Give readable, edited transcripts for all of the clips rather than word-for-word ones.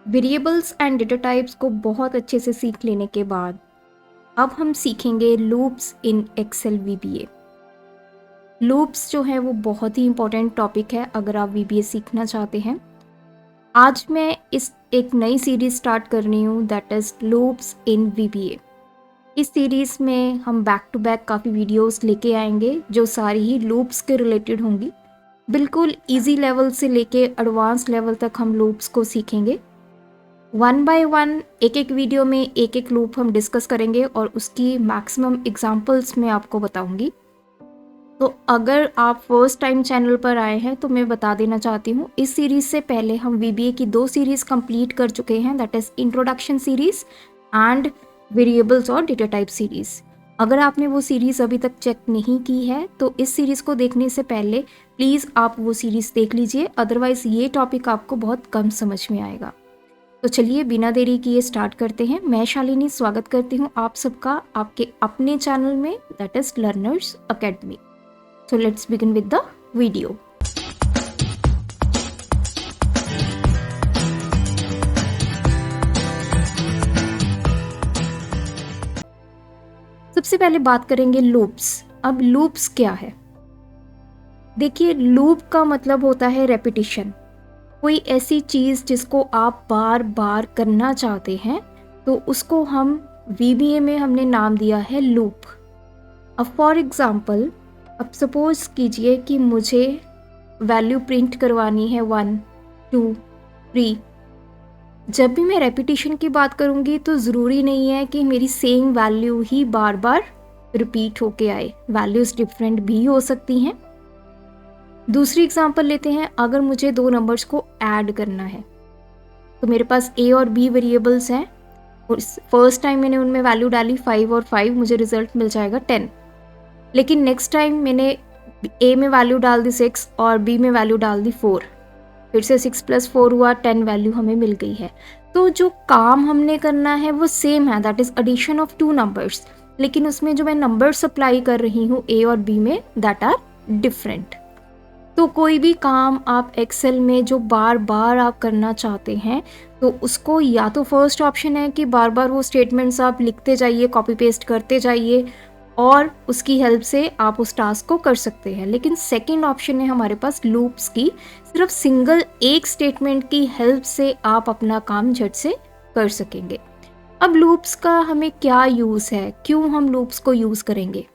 Variables and data types को बहुत अच्छे से सीख लेने के बाद अब हम सीखेंगे loops in Excel VBA. Loops जो है वो बहुत ही इंपॉर्टेंट टॉपिक है अगर आप वीबीए सीखना चाहते हैं। आज मैं इस एक नई सीरीज स्टार्ट कर रही हूँ, that is loops in VBA. इस सीरीज़ में हम बैक टू बैक काफ़ी वीडियोस लेके आएंगे जो सारी ही लूप्स के रिलेटेड होंगी। बिल्कुल इजी लेवल से लेके एडवांस लेवल तक हम लूप्स को सीखेंगे। वन बाय वन एक एक वीडियो में एक एक लूप हम डिस्कस करेंगे और उसकी मैक्सिमम एग्जांपल्स मैं आपको बताऊंगी। तो अगर आप फर्स्ट टाइम चैनल पर आए हैं तो मैं बता देना चाहती हूँ, इस सीरीज़ से पहले हम वीबीए की 2 सीरीज़ कंप्लीट कर चुके हैं, that is introduction series and variables और डेटा टाइप सीरीज़। अगर आपने वो सीरीज़ अभी तक चेक नहीं की है तो इस सीरीज़ को देखने से पहले प्लीज़ आप वो सीरीज़ देख लीजिए, अदरवाइज़ ये टॉपिक आपको बहुत कम समझ में आएगा। तो चलिए बिना देरी किए स्टार्ट करते हैं। मैं शालिनी स्वागत करती हूँ आप सबका आपके अपने चैनल में, that is learners academy. So let's begin with the video. सबसे पहले बात करेंगे लूप्स। अब लूप्स क्या है? देखिए, लूप का मतलब होता है रेपिटिशन। कोई ऐसी चीज़ जिसको आप बार बार करना चाहते हैं तो उसको हम VBA में हमने नाम दिया है लूप। अब फॉर एग्जाम्पल, अब सपोज कीजिए कि मुझे वैल्यू प्रिंट करवानी है 1, 2, 3। जब भी मैं रेपिटेशन की बात करूँगी तो ज़रूरी नहीं है कि मेरी सेम वैल्यू ही बार बार रिपीट होके आए, वैल्यूज़ डिफरेंट भी हो सकती हैं। दूसरी एग्जांपल लेते हैं, अगर मुझे 2 नंबर्स को ऐड करना है तो मेरे पास A और B वेरिएबल्स हैं और फर्स्ट टाइम मैंने उनमें वैल्यू डाली 5 और 5, मुझे रिजल्ट मिल जाएगा 10। लेकिन नेक्स्ट टाइम मैंने A में वैल्यू डाल दी 6 और B में वैल्यू डाल दी 4, फिर से 6 + 4 हुआ 10 वैल्यू हमें मिल गई है। तो जो काम हमने करना है वो सेम है, that is addition of 2 numbers, लेकिन उसमें जो मैं नंबर्स अप्लाई कर रही हूँ A और B में, दैट आर डिफरेंट। तो कोई भी काम आप एक्सेल में जो बार बार आप करना चाहते हैं तो उसको या तो फर्स्ट ऑप्शन है कि बार बार वो स्टेटमेंट्स आप लिखते जाइए, कॉपी पेस्ट करते जाइए और उसकी हेल्प से आप उस टास्क को कर सकते हैं। लेकिन सेकंड ऑप्शन है हमारे पास लूप्स की, सिर्फ सिंगल एक स्टेटमेंट की हेल्प से आप अपना काम झट से कर सकेंगे। अब लूप्स का हमें क्या यूज़ है, क्यों हम लूप्स को यूज़ करेंगे?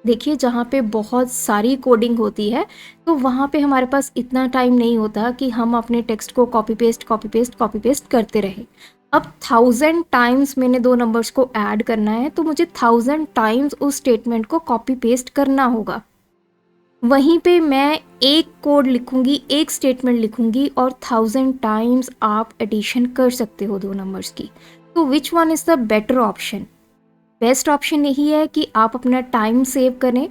देखिए, जहाँ पे बहुत सारी कोडिंग होती है तो वहाँ पे हमारे पास इतना टाइम नहीं होता कि हम अपने टेक्स्ट को कॉपी पेस्ट करते रहें। अब 1000 टाइम्स मैंने 2 नंबर्स को ऐड करना है तो मुझे 1000 टाइम्स उस स्टेटमेंट को कॉपी पेस्ट करना होगा। वहीं पे मैं एक कोड लिखूंगी, एक स्टेटमेंट लिखूंगी और 1000 टाइम्स आप एडिशन कर सकते हो 2 नंबर्स की। तो which one is the better option? Best option यही है कि आप अपना टाइम सेव करें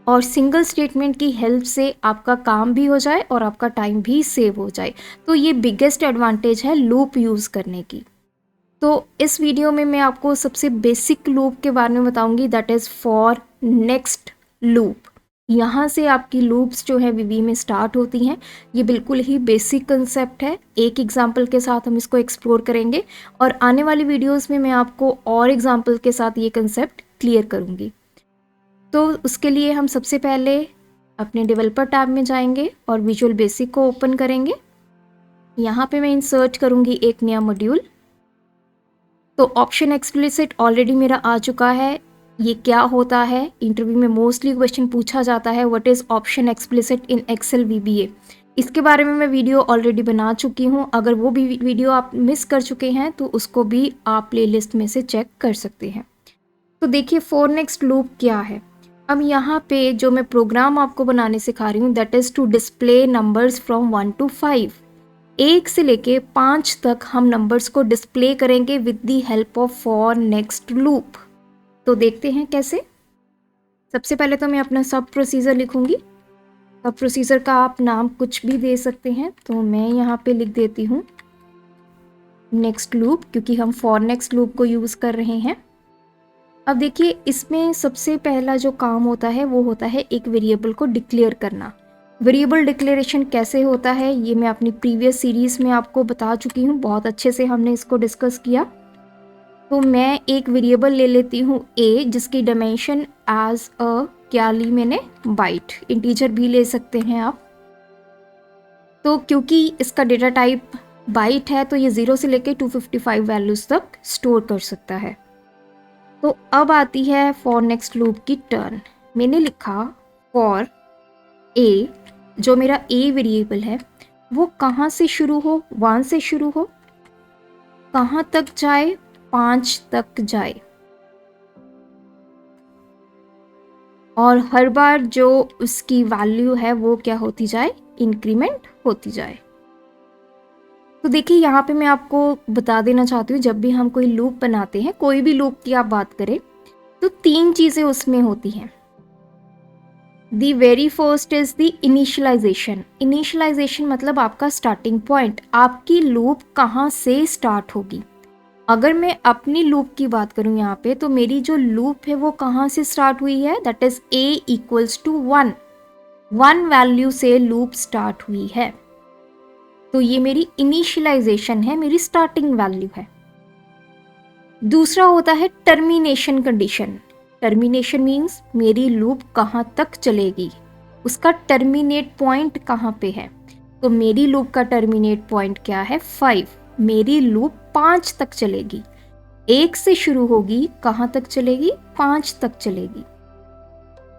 और सिंगल स्टेटमेंट की हेल्प से आपका काम भी हो जाए और आपका टाइम भी सेव हो जाए। तो ये बिगेस्ट एडवांटेज है लूप यूज़ करने की। तो इस वीडियो में मैं आपको सबसे बेसिक लूप के बारे में बताऊंगी, that is for next loop. यहाँ से आपकी लूप्स जो है VBA में स्टार्ट होती हैं। ये बिल्कुल ही बेसिक कंसेप्ट है, एक एग्जांपल के साथ हम इसको एक्सप्लोर करेंगे और आने वाली वीडियोस में मैं आपको और एग्जांपल के साथ ये कंसेप्ट क्लियर करूँगी। तो उसके लिए हम सबसे पहले अपने डेवलपर टैब में जाएंगे और विजुअल बेसिक को ओपन करेंगे। यहाँ पे मैं इंसर्ट करूँगी एक नया मॉड्यूल। तो ऑप्शन एक्सप्लिसिट ऑलरेडी मेरा आ चुका है। ये क्या होता है, इंटरव्यू में मोस्टली क्वेश्चन पूछा जाता है, what is option explicit in Excel VBA। इसके बारे में मैं वीडियो ऑलरेडी बना चुकी हूँ, अगर वो भी वीडियो आप मिस कर चुके हैं तो उसको भी आप प्लेलिस्ट में से चेक कर सकते हैं। तो देखिए, फॉर नेक्स्ट लूप क्या है। अब यहाँ पे जो मैं प्रोग्राम आपको बनाने सिखा रही हूँ, that is to display numbers from 1 to 5। 1 से लेके 5 तक हम नंबर्स को डिस्प्ले करेंगे with the help of for next loop. तो देखते हैं कैसे। सबसे पहले तो मैं अपना सब प्रोसीजर लिखूंगी। सब प्रोसीजर का आप नाम कुछ भी दे सकते हैं, तो मैं यहाँ पे लिख देती हूँ नेक्स्ट लूप, क्योंकि हम फॉर नेक्स्ट लूप को यूज़ कर रहे हैं। अब देखिए, इसमें सबसे पहला जो काम होता है वो होता है एक वेरिएबल को डिक्लेयर करना। वेरिएबल डिक्लेरेशन कैसे होता है ये मैं अपनी प्रीवियस सीरीज़ में आपको बता चुकी हूँ, बहुत अच्छे से हमने इसको डिस्कस किया। तो मैं एक वेरिएबल ले लेती हूँ a, जिसकी डायमेंशन एज अ क्या ली मैंने, बाइट, इंटीजर भी ले सकते हैं आप। तो क्योंकि इसका डेटा टाइप बाइट है तो ये 0 से लेकर 255 वैल्यूज़ तक स्टोर कर सकता है। तो अब आती है फॉर नेक्स्ट लूप की टर्न। मैंने लिखा फॉर a, जो मेरा a वेरिएबल है वो कहाँ से शुरू हो, 1 से शुरू हो, कहाँ तक जाए, 5 तक जाए, और हर बार जो उसकी वैल्यू है वो क्या होती जाए, इंक्रीमेंट होती जाए। तो देखिए यहाँ पे मैं आपको बता देना चाहती हूँ, जब भी हम कोई लूप बनाते हैं, कोई भी लूप की आप बात करें, तो 3 चीज़ें उसमें होती हैं। The very first is the initialisation. Initialisation मतलब आपका स्टार्टिंग पॉइंट, आपकी लूप कहाँ से स्टार्ट होगी। अगर मैं अपनी लूप की बात करूँ यहाँ पे, तो मेरी जो लूप है वो कहाँ से स्टार्ट हुई है, that is a equals to 1, 1 value से लूप स्टार्ट हुई है। तो ये मेरी इनिशियलाइजेशन है, मेरी स्टार्टिंग वैल्यू है। दूसरा होता है टर्मिनेशन कंडीशन। टर्मिनेशन मीन्स मेरी लूप कहाँ तक चलेगी, उसका टर्मिनेट पॉइंट कहाँ पे है। तो मेरी लूप का टर्मिनेट पॉइंट क्या है, 5। मेरी लूप 5 तक चलेगी, 1 से शुरू होगी, कहाँ तक चलेगी, 5 तक चलेगी।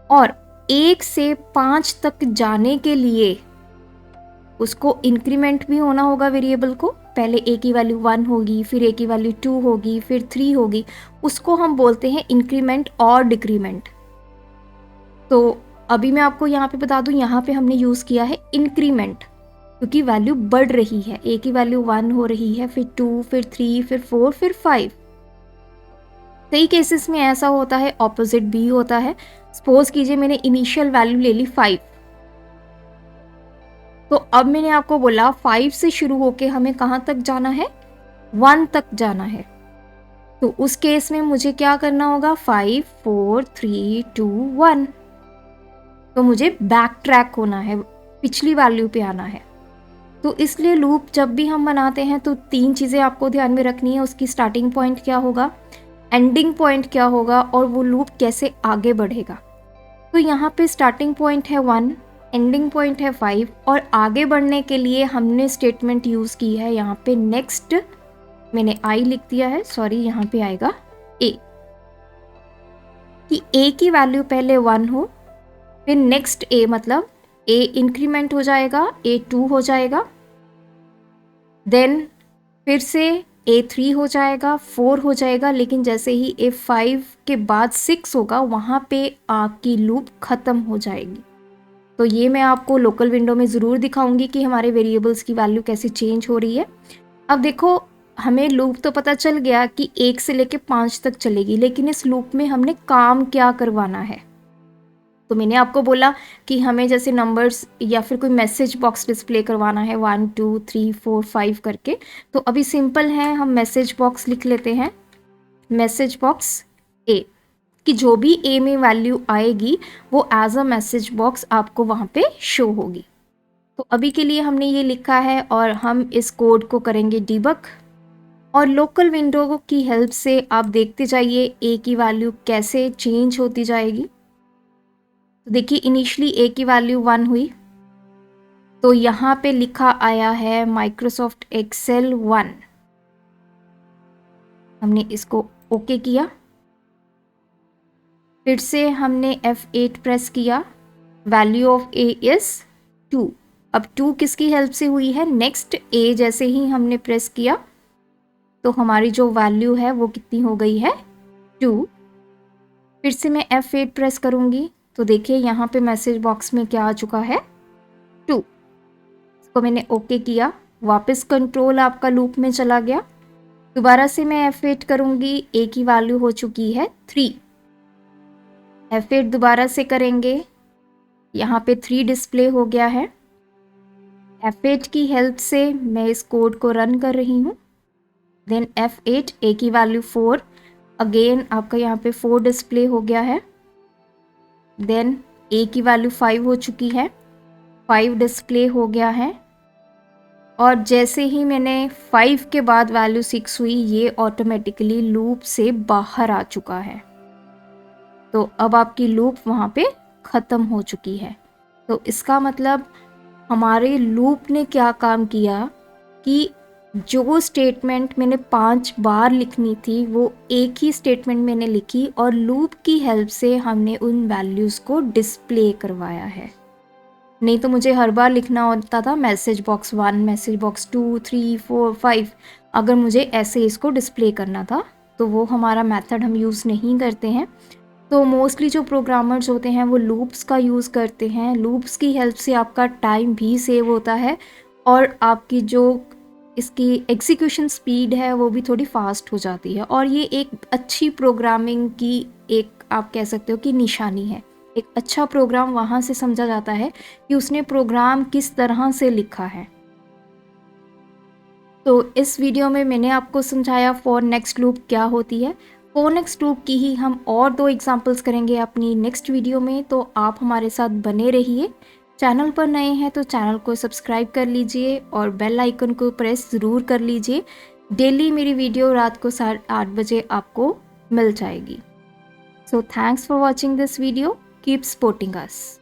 और 1 से 5 तक जाने के लिए उसको इंक्रीमेंट भी होना होगा वेरिएबल को। पहले a की वैल्यू 1 होगी, फिर a की वैल्यू 2 होगी, फिर 3 होगी। उसको हम बोलते हैं इंक्रीमेंट और डिक्रीमेंट। तो अभी मैं आपको यहाँ पे बता दूँ, यहाँ पे हमने यूज़ किया है इंक्रीमेंट, क्योंकि वैल्यू बढ़ रही है। a की वैल्यू 1 हो रही है, फिर 2, फिर 3, फिर 4, फिर 5। कई केसेस में ऐसा होता है, ऑपोजिट भी होता है। सपोज कीजिए मैंने इनिशियल वैल्यू ले ली 5, तो अब मैंने आपको बोला 5 से शुरू होके हमें कहाँ तक जाना है, 1 तक जाना है। तो उस केस में मुझे क्या करना होगा, 5, 4, 3, 2, 1। तो मुझे बैक ट्रैक होना है, पिछली वैल्यू पे आना है। तो इसलिए लूप जब भी हम बनाते हैं तो 3 चीज़ें आपको ध्यान में रखनी है। उसकी स्टार्टिंग पॉइंट क्या होगा, एंडिंग पॉइंट क्या होगा, और वो लूप कैसे आगे बढ़ेगा। तो यहाँ पे स्टार्टिंग पॉइंट है 1, एंडिंग पॉइंट है 5, और आगे बढ़ने के लिए हमने स्टेटमेंट यूज़ की है यहाँ पे नेक्स्ट। मैंने आई लिख दिया है, सॉरी, यहाँ पे आएगा a, कि a की वैल्यू पहले 1 हो, फिर नेक्स्ट a, मतलब a इंक्रीमेंट हो जाएगा, a 2 हो जाएगा, देन फिर से a 3 हो जाएगा, 4 हो जाएगा, लेकिन जैसे ही a 5 के बाद 6 होगा वहाँ पे आपकी लूप ख़त्म हो जाएगी। तो ये मैं आपको लोकल विंडो में ज़रूर दिखाऊंगी कि हमारे वेरिएबल्स की वैल्यू कैसे चेंज हो रही है। अब देखो, हमें लूप तो पता चल गया कि 1 से लेके 5 तक चलेगी, लेकिन इस लूप में हमने काम क्या करवाना है। तो मैंने आपको बोला कि हमें जैसे नंबर्स या फिर कोई मैसेज बॉक्स डिस्प्ले करवाना है 1, 2, 3, 4, 5 करके। तो अभी सिंपल है, हम मैसेज बॉक्स लिख लेते हैं, मैसेज बॉक्स ए, कि जो भी ए में वैल्यू आएगी वो एज अ मैसेज बॉक्स आपको वहाँ पे शो होगी। तो अभी के लिए हमने ये लिखा है और हम इस कोड को करेंगे डिबग, और लोकल विंडो की हेल्प से आप देखते जाइए ए की वैल्यू कैसे चेंज होती जाएगी। तो देखिए इनिशियली ए की वैल्यू 1 हुई, तो यहाँ पे लिखा आया है माइक्रोसॉफ्ट एक्सेल 1। हमने इसको ओके किया, फिर से हमने F8 प्रेस किया, वैल्यू ऑफ ए इज 2। अब 2 किसकी हेल्प से हुई है, नेक्स्ट ए जैसे ही हमने प्रेस किया तो हमारी जो वैल्यू है वो कितनी हो गई है, 2। फिर से मैं F8 प्रेस करूँगी तो देखिए यहाँ पे मैसेज बॉक्स में क्या आ चुका है, 2। इसको मैंने ओके किया, वापस कंट्रोल आपका लूप में चला गया। दोबारा से मैं F8 करूँगी, ए की वैल्यू हो चुकी है 3। F8 दोबारा से करेंगे, यहाँ पे 3 डिस्प्ले हो गया है। F8 की हेल्प से मैं इस कोड को रन कर रही हूँ। देन F8, ए की वैल्यू 4, अगेन आपका यहाँ पे 4 डिस्प्ले हो गया है। देन ए की वैल्यू 5 हो चुकी है। 5 डिस्प्ले हो गया है और जैसे ही मैंने 5 के बाद वैल्यू 6 हुई ये ऑटोमेटिकली लूप से बाहर आ चुका है। तो अब आपकी लूप वहाँ पे ख़त्म हो चुकी है। तो इसका मतलब हमारे लूप ने क्या काम किया कि जो स्टेटमेंट मैंने 5 बार लिखनी थी वो एक ही स्टेटमेंट मैंने लिखी और लूप की हेल्प से हमने उन वैल्यूज़ को डिस्प्ले करवाया है। नहीं तो मुझे हर बार लिखना होता था मैसेज बॉक्स 1, मैसेज बॉक्स 2, 3, 4, 5। अगर मुझे ऐसे इसको डिस्प्ले करना था तो वो हमारा मेथड हम यूज़ नहीं करते हैं। तो मोस्टली जो प्रोग्रामर्स होते हैं वो लूप्स का यूज़ करते हैं। लूप्स की हेल्प से आपका टाइम भी सेव होता है और आपकी जो इसकी एग्जीक्यूशन स्पीड है वो भी थोड़ी फास्ट हो जाती है और ये एक अच्छी प्रोग्रामिंग की एक आप कह सकते हो कि निशानी है। एक अच्छा प्रोग्राम वहाँ से समझा जाता है कि उसने प्रोग्राम किस तरह से लिखा है। तो इस वीडियो में मैंने आपको समझाया फॉर नेक्स्ट लूप क्या होती है। फॉर नेक्स्ट लूप की ही हम और 2 एग्जांपल्स करेंगे अपनी नेक्स्ट वीडियो में, तो आप हमारे साथ बने रहिए। चैनल पर नए हैं तो चैनल को सब्सक्राइब कर लीजिए और बेल आइकन को प्रेस ज़रूर कर लीजिए। डेली मेरी वीडियो रात को 8:30 बजे आपको मिल जाएगी। So thanks for watching this video, keep supporting us.